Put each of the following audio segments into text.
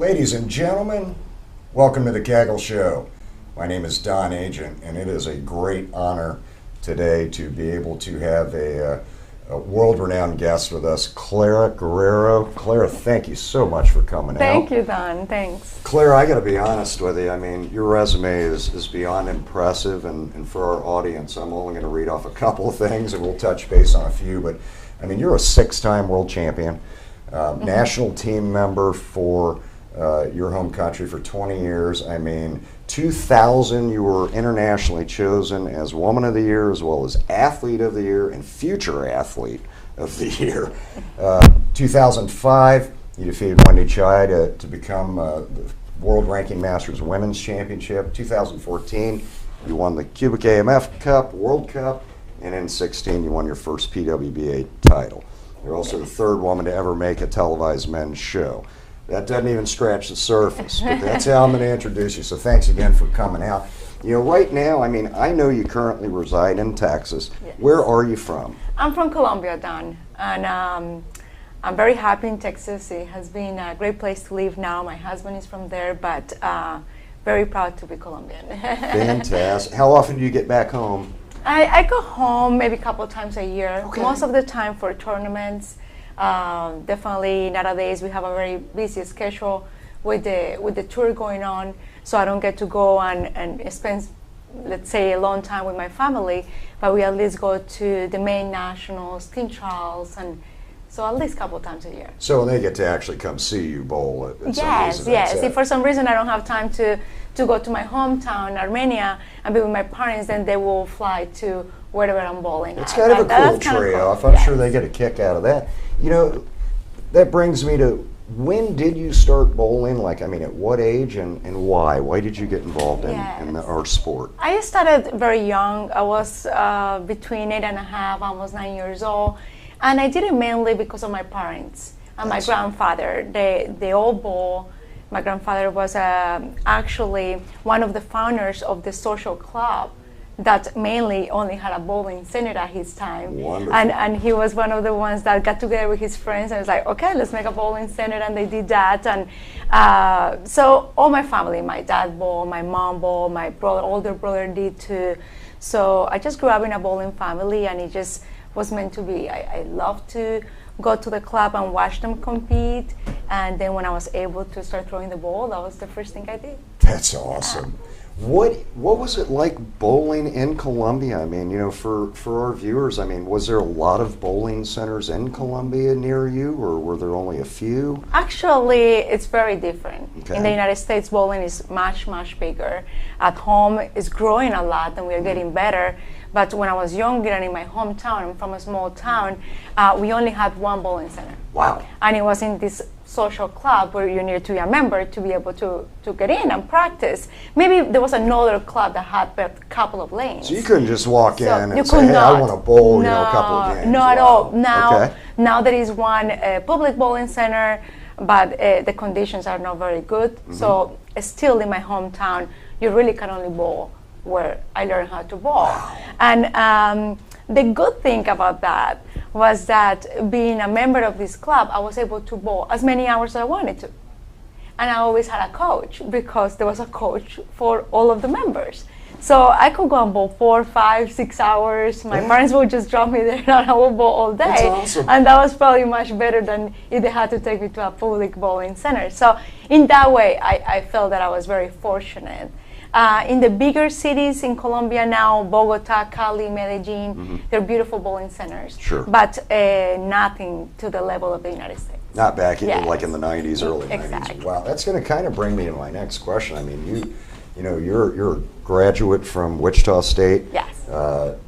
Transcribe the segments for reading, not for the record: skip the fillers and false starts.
Ladies and gentlemen, welcome to the Kegel Show. My name is Don Agent, and it is a great honor today to be able to have a world-renowned guest with us, Clara Guerrero. Clara, thank you so much for coming out. Thank you, Don. Thanks. Clara, I got to be honest with you. I mean, your resume is beyond impressive, and for our audience, I'm only going to read off a couple of things, and we'll touch base on a few. But I mean, you're a six-time world champion, national team member for your home country for 20 years. I mean, 2000 you were internationally chosen as Woman of the Year, as well as Athlete of the Year and Future Athlete of the Year. 2005 you defeated Wendy Chai to become the World Ranking Masters Women's Championship. 2014 you won the Cubic AMF Cup, World Cup, and in 16 you won your first PWBA title. You're also the third woman to ever make a televised men's show. That doesn't even scratch the surface, but that's how I'm going to introduce you. So thanks again for coming out. You know, right now, I mean, I know you currently reside in Texas. Yes. Where are you from? I'm from Colombia, Don, and I'm very happy in Texas. It has been a great place to live now. My husband is from there, but very proud to be Colombian. Fantastic. How often do you get back home? I go home maybe a couple of times a year. Okay. Most of the time for tournaments. Definitely nowadays we have a very busy schedule with the tour going on, so I don't get to go and spend, let's say, a long time with my family, but we at least go to the main nationals, team trials, and so at least a couple times a year. So they get to actually come see you bowl at some of these Yes. events. If for some reason I don't have time to go to my hometown, Armenia, and be with my parents, then they will fly to wherever I'm bowling. It's kind of a cool trade-off. I'm sure they get a kick out of that. You know, that brings me to, when did you start bowling? Like, I mean, at what age and why? Why did you get involved in our sport? I started very young. I was between 8.5, almost 9 years old. And I did it mainly because of my parents and my grandfather. They all bowl. My grandfather was actually one of the founders of the social club that mainly only had a bowling center at his time. Wonderful. And he was one of the ones that got together with his friends and was like, okay, let's make a bowling center, and they did that. And so all my family, my dad bowled, my mom bowled, my older brother did too. So I just grew up in a bowling family, and it just was meant to be. I love to go to the club and watch them compete, and then when I was able to start throwing the ball, that was the first thing I did. That's awesome. Yeah. What was it like bowling in Colombia? I mean, you know, for our viewers, I mean, was there a lot of bowling centers in Colombia near you, or were there only a few? Actually, it's very different. Okay. In the United States, bowling is much, much bigger. At home, it's growing a lot, and we're getting better. But when I was younger and in my hometown, I'm from a small town, we only had one bowling center. Wow. And it was in this social club where you needed to be a member to be able to get in and practice. Maybe there was another club that had a couple of lanes. So you couldn't just walk in and say, hey, not. I want to bowl, you know, a couple of games. No, at all. Okay. Now there is one public bowling center, but the conditions are not very good. Mm-hmm. So still in my hometown, you really can only bowl where I learned how to bowl. Wow. And the good thing about that was that being a member of this club, I was able to bowl as many hours as I wanted to. And I always had a coach, because there was a coach for all of the members. So I could go and bowl 4, 5, 6 hours. My parents would just drop me there and I would bowl all day. That's awesome. And that was probably much better than if they had to take me to a public bowling center. So in that way, I felt that I was very fortunate. In the bigger cities in Colombia now, Bogota, Cali, Medellin, they're beautiful bowling centers. Sure. But nothing to the level of the United States. Not back in like in the 90s, early exactly. 90s. Wow, that's going to kind of bring me to my next question. I mean, you know, you're a graduate from Wichita State. Yes.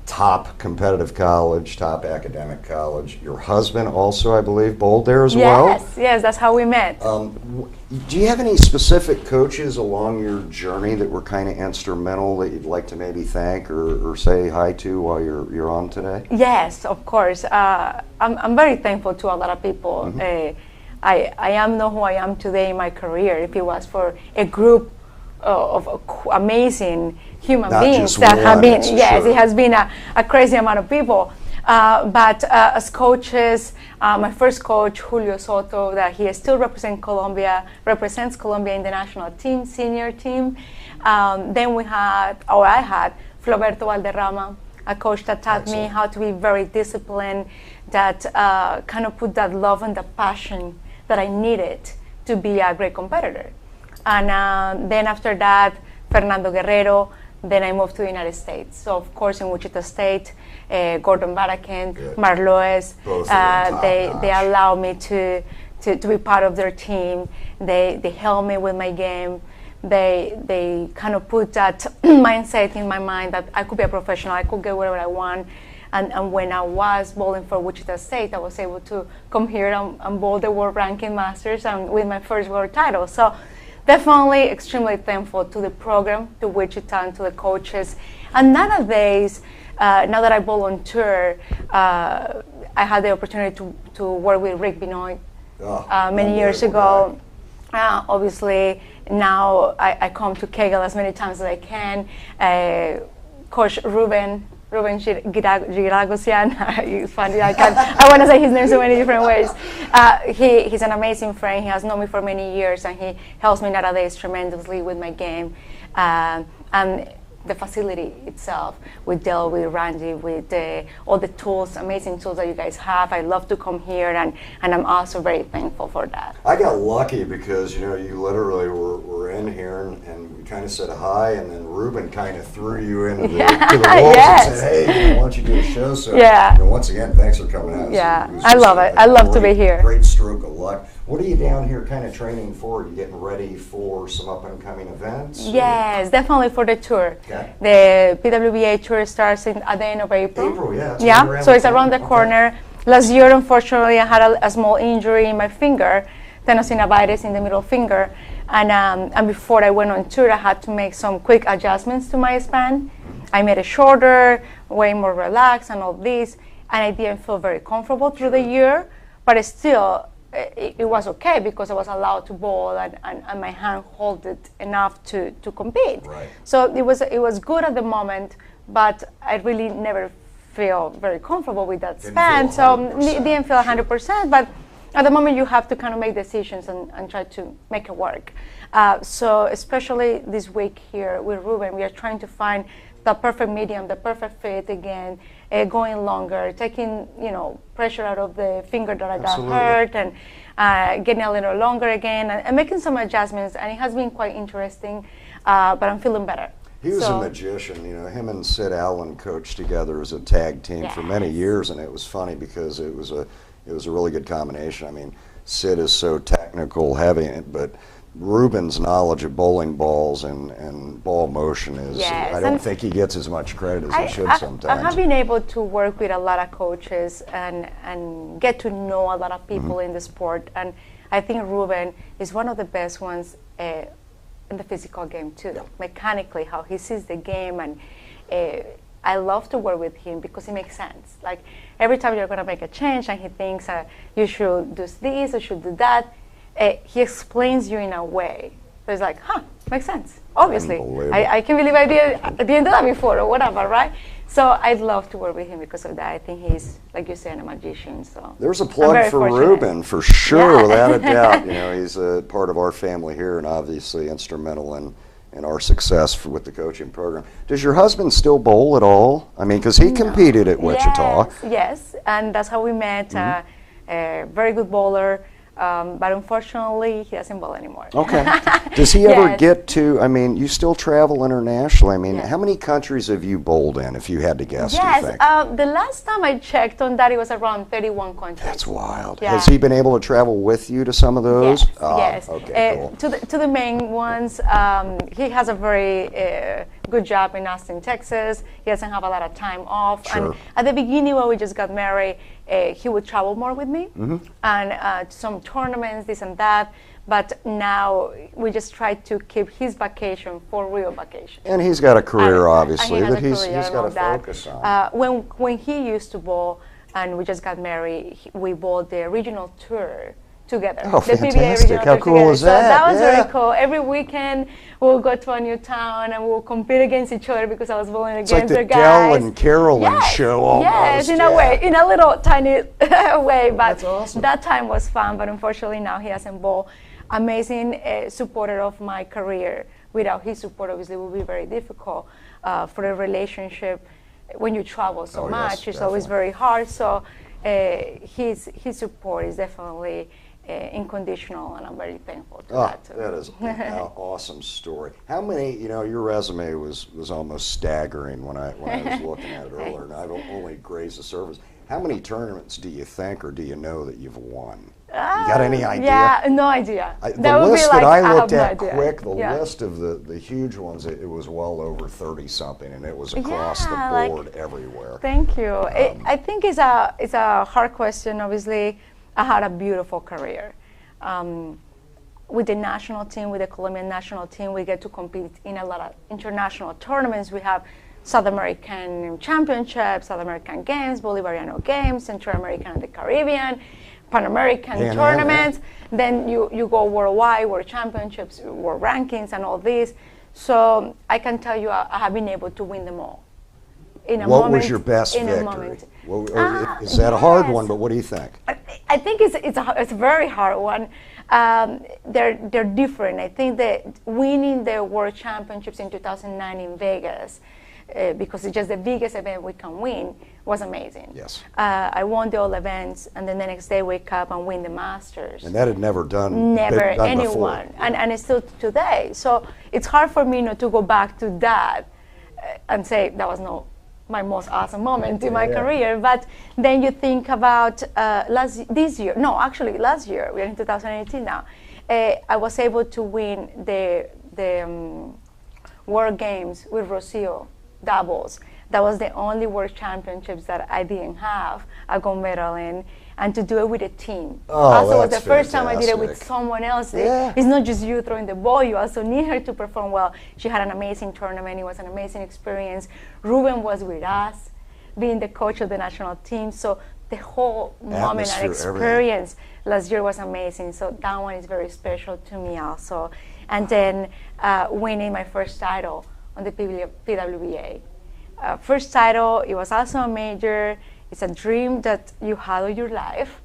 Top competitive college, top academic college. Your husband also, I believe, bowled there as well? Yes, that's how we met. Do you have any specific coaches along your journey that were kind of instrumental that you'd like to maybe thank or say hi to while you're on today? Yes, of course. I'm very thankful to a lot of people. I am not who I am today in my career if it was for a group of amazing human beings that have been, it has been a crazy amount of people. But as coaches, my first coach, Julio Soto, that he still represents Colombia in the national team, senior team. Then I had Floberto Valderrama, a coach that taught me how to be very disciplined, that kind of put that love and the passion that I needed to be a great competitor. And then after that, Fernando Guerrero. Then I moved to the United States. So of course in Wichita State, Gordon Barakin, Marloes, they allow me to be part of their team. They help me with my game. They kind of put that mindset in my mind that I could be a professional, I could get whatever I want. And when I was bowling for Wichita State, I was able to come here and bowl the World Ranking Masters and win my first world title. So definitely extremely thankful to the program, to Wichita, and to the coaches. And nowadays, now that I bowl on tour, I had the opportunity to work with Rick Benoit many years ago. Obviously, now I come to Kegel as many times as I can. Coach Ruben Giragosian, it's funny, I want to say his name so many different ways. He's an amazing friend. He has known me for many years, and he helps me nowadays tremendously with my game. And the facility itself, with Dale, with Randy, with all the tools, amazing tools that you guys have. I love to come here, and I'm also very thankful for that. I got lucky because, you literally were in here and we kind of said hi, and then Ruben kind of threw you into to the walls and said, hey, why don't you do a show? So once again, thanks for coming out. I love it. I love to be here. Great stroke of luck. What are you down here kind of training for? Are you getting ready for some up-and-coming events? Yes, definitely for the tour. Okay. The PWBA tour starts at the end of April. So it's around the corner. Last year, unfortunately, I had a small injury in my finger, tenosynovitis in the middle finger. And before I went on tour, I had to make some quick adjustments to my span. I made it shorter, way more relaxed and all this. And I didn't feel very comfortable through the year, but it was okay because I was allowed to bowl and my hand held it enough to compete. Right. So it was good at the moment, but I really never feel very comfortable with that span. So it didn't feel 100%, but at the moment you have to kind of make decisions and try to make it work. So especially this week here with Ruben, we are trying to find the perfect medium, the perfect fit again, going longer, taking pressure out of the finger that I got hurt, and getting a little longer again, and making some adjustments. And it has been quite interesting, but I'm feeling better. He was a magician. Him and Sid Allen coached together as a tag team for many years, and it was funny because it was a really good combination. I mean, Sid is so technical, heavy, but Ruben's knowledge of bowling balls and ball motion is, I don't think he gets as much credit as he should sometimes. I have been able to work with a lot of coaches and get to know a lot of people in the sport. And I think Ruben is one of the best ones in the physical game too, mechanically, how he sees the game. And I love to work with him because it makes sense. Like every time you're going to make a change and he thinks you should do this or should do that, he explains you in a way. So it's like, makes sense. Obviously. I can't believe I didn't do that before or whatever, right? So I'd love to work with him because of that. I think he's, like you said, a magician. So there's a plug for Ruben, for sure, without a doubt. He's a part of our family here and obviously instrumental in our success with the coaching program. Does your husband still bowl at all? I mean, because he competed at Wichita. Yes, and that's how we met. A very good bowler. But unfortunately, he doesn't bowl anymore. Okay. Does he ever get to, I mean, you still travel internationally. I mean, how many countries have you bowled in, if you had to guess, do you think? The last time I checked on that, it was around 31 countries. That's wild. Has he been able to travel with you to some of those? Yes. Okay, cool. To the main ones, he has a very good job in Austin, Texas. He doesn't have a lot of time off. Sure. And at the beginning when we just got married, he would travel more with me and some tournaments, this and that. But now we just try to keep his vacation for real vacation. And he's got a career, obviously, that he's got to focus on. When he used to bowl and we just got married, we bowled the regional tour together. Oh, the PBA fantastic. regional How tour cool together. is So that? that was Yeah. very cool. Every weekend we'll go to a new town and we'll compete against each other because I was bowling It's against like the the guys. Dell and Carolyn Yes, show almost. yes, in yeah. a way, in a little tiny way, but That's awesome. that time was fun. But unfortunately now he hasn't bowled. Amazing supporter of my career. Without his support, obviously, it would be very difficult for a relationship. When you travel so Oh, yes, much, it's always definitely. very hard. So his support is definitely unconditional, and I'm very thankful to that too. That is an awesome story. How many? Your resume was almost staggering when I was looking at it earlier, and I've only grazed the surface. How many tournaments do you think, or do you know that you've won? You got any idea? Yeah, no idea. The list that I looked at idea. quick, the Yeah. list of the huge ones, it was well over 30 something, and it was across Yeah, the like- board everywhere. Thank you. I think it's a hard question. Obviously, I had a beautiful career. With the national team, with the Colombian national team, we get to compete in a lot of international tournaments. We have South American Championships, South American Games, Bolivariano Games, Central American and the Caribbean, Pan American Yeah, tournaments. Then you go worldwide, World Championships, World Rankings, and all this. So I can tell you, I have been able to win them all. In a What moment, was your best in victory? A moment. Is that a hard Yes. one? But what do you think? I think it's a very hard one. They're different. I think that winning the World Championships in 2009 in Vegas, because it's just the biggest event we can win, was amazing. Yes. I won the all events, and then the next day wake up and win the Masters. And that had never done Never been done anyone, before. and it's still today. So it's hard for me not to go back to that and say that was not my most awesome moment in my career. But then you think about last year, we're in 2018 now. I was able to win the World Games with Rocio doubles. That was the only World Championships that I didn't have a gold medal in, and to do it with a team. Oh, also, it was the that's first time I did it with fantastic. someone else. Yeah. It's not just you throwing the ball, you also need her to perform well. She had an amazing tournament, it was an amazing experience. Ruben was with us, being the coach of the national team, so the whole moment and Atmosphere, experience last year was amazing. So that one is very special to me also. And then winning my first title on the PWBA. First title, it was also a major. It's a dream that you had all your life.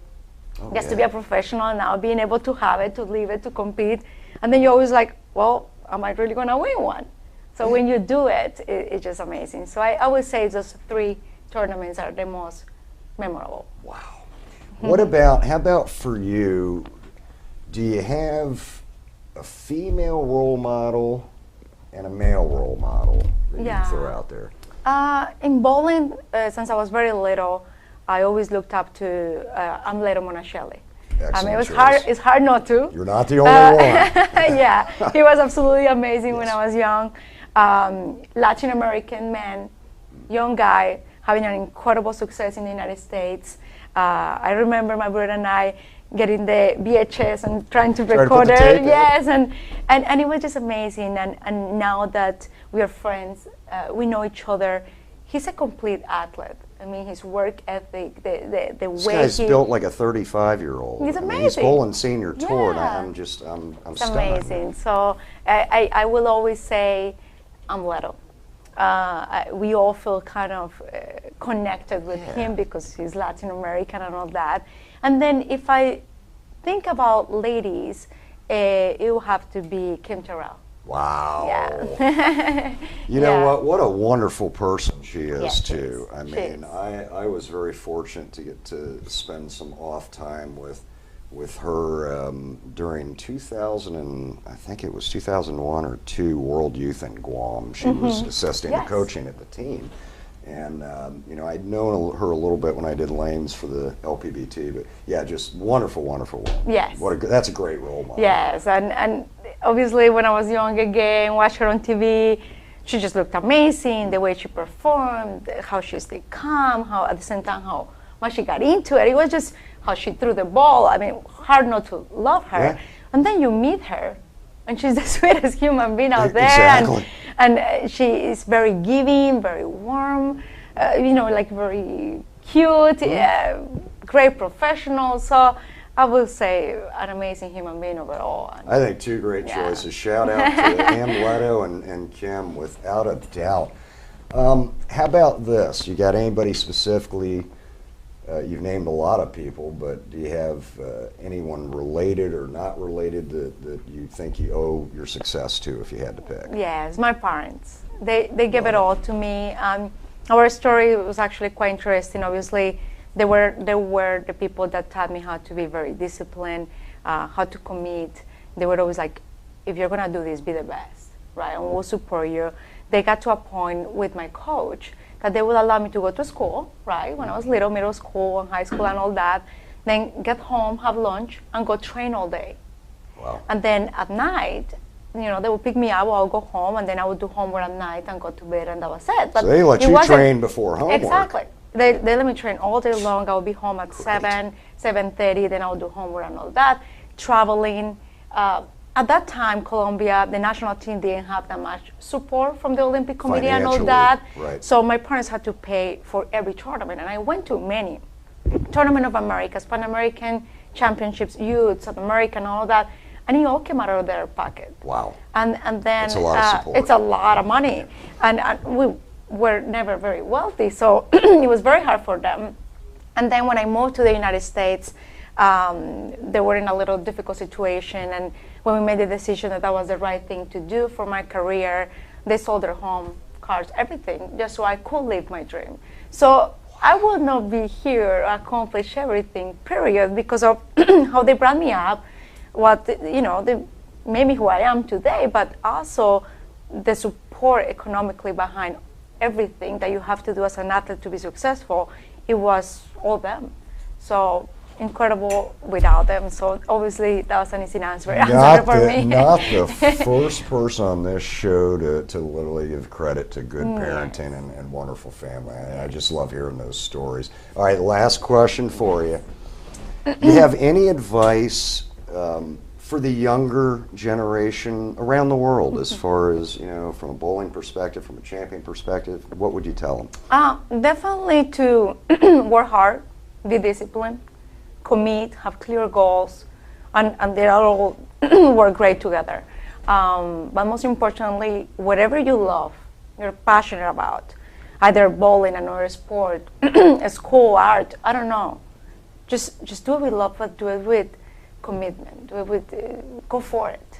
Just to be a professional, now being able to have it, to live it, to compete. And then you're always like, well, am I really going to win one? So when you do it, it's just amazing. So I would say those 3 tournaments are the most memorable. Wow. How about for you, do you have a female role model and a male role model that you throw out there? In bowling, since I was very little, I always looked up to Amleto Monachelli. Excellent It was choice. hard. It's hard not to. You're not the only one. Yeah, he was absolutely amazing when I was young. Latin American man, young guy, having an incredible success in the United States. I remember my brother and I getting the VHS and trying to record put the it. tape in. Yes, and it was just amazing. And now that we are friends, we know each other. He's a complete athlete. I mean, his work ethic, the This way guy's he built like a 35-year-old. He's I mean, he's amazing. bowling senior tour, and Yeah. I'm It's stunned. amazing. So I will always say Amleto. We all feel kind of connected with him because he's Latin American and all that. And then if I think about ladies, it will have to be Kim Terrell. Wow. Yeah. You know Yeah. what? What a wonderful person she is, Yes, she too. is. I She mean, is. I was very fortunate to get to spend some off time with her during 2000 and I think it was 2001 or 2 World Youth in Guam. She was assisting and Yes. coaching at the team. And, I'd known her a little bit when I did lanes for the LPBT, but yeah, just wonderful, wonderful woman. Yes. That's a great role model. Yes, and obviously when I was young again, watched her on TV, she just looked amazing, the way she performed, how she stayed calm, how at the same time how much she got into it. It was just how she threw the ball. I mean, hard not to love her. Yeah. And then you meet her, and she's the sweetest human being out there. Exactly. And she is very giving, very warm, like very cute, great professional. So I will say an amazing human being overall. And I think two great Yeah. choices. Shout out to Am Leto and Kim, without a doubt. How about this? You got anybody specifically? You've named a lot of people, but do you have anyone related or not related that you think you owe your success to, if you had to pick? Yes, my parents. They gave it all to me. Our story was actually quite interesting. Obviously, they were the people that taught me how to be very disciplined, how to commit. They were always like, if you're gonna do this, be the best, right? And we'll support you. They got to a point with my coach that they would allow me to go to school, right? When I was little, middle school and high school and all that, then get home, have lunch, and go train all day. Wow. And then at night, they would pick me up, I'll go home, and then I would do homework at night and go to bed, and that was it. But So they let it you wasn't- train before homework. Exactly. They let me train all day long. I would be home at Great. 7:30, then I would do homework and all that. Traveling. At that time, Colombia, the national team didn't have that much support from the Olympic Committee and all Financially, that. right. So my parents had to pay for every tournament, and I went to many. Tournament of Americas, Pan American Championships, Youth, South American, all that, and it all came out of their pocket. Wow. And then That's a lot of support. it's a lot of money, and we were never very wealthy, so it was very hard for them. And then when I moved to the United States, they were in a little difficult situation, and when we made the decision that that was the right thing to do for my career, they sold their home, cars, everything, just so I could live my dream. So I would not be here, accomplish everything, period, because of how they brought me up, they made me who I am today, but also the support economically behind everything that you have to do as an athlete to be successful. It was all them. So incredible without them. So obviously that was an easy answer for me. Not the first person on this show to literally give credit to good parenting and wonderful family. I just love hearing those stories. All right, last question for you. Do you have any advice for the younger generation around the world, as far as, from a bowling perspective, from a champion perspective? What would you tell them? Definitely to work hard, be disciplined, commit, have clear goals, and they all work great together. But most importantly, whatever you love, you're passionate about, either bowling, another sport, school, art, I don't know. Just do it with love, but do it with commitment. Do it with, go for it.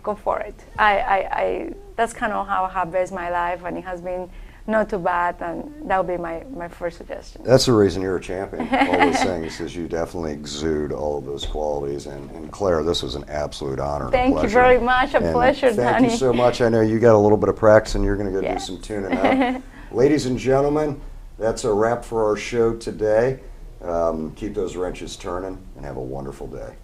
Go for it. I that's kind of how I have based my life, and it has been not too bad, and that would be my first suggestion. That's the reason you're a champion. All those things, because you definitely exude all of those qualities. And Clara, this was an absolute honor. Thank and a you pleasure. very much. A pleasure, Thank Danny. you so much. I know you got a little bit of practice, and you're going to go Yes. do some tuning up. Ladies and gentlemen, that's a wrap for our show today. Keep those wrenches turning, and have a wonderful day.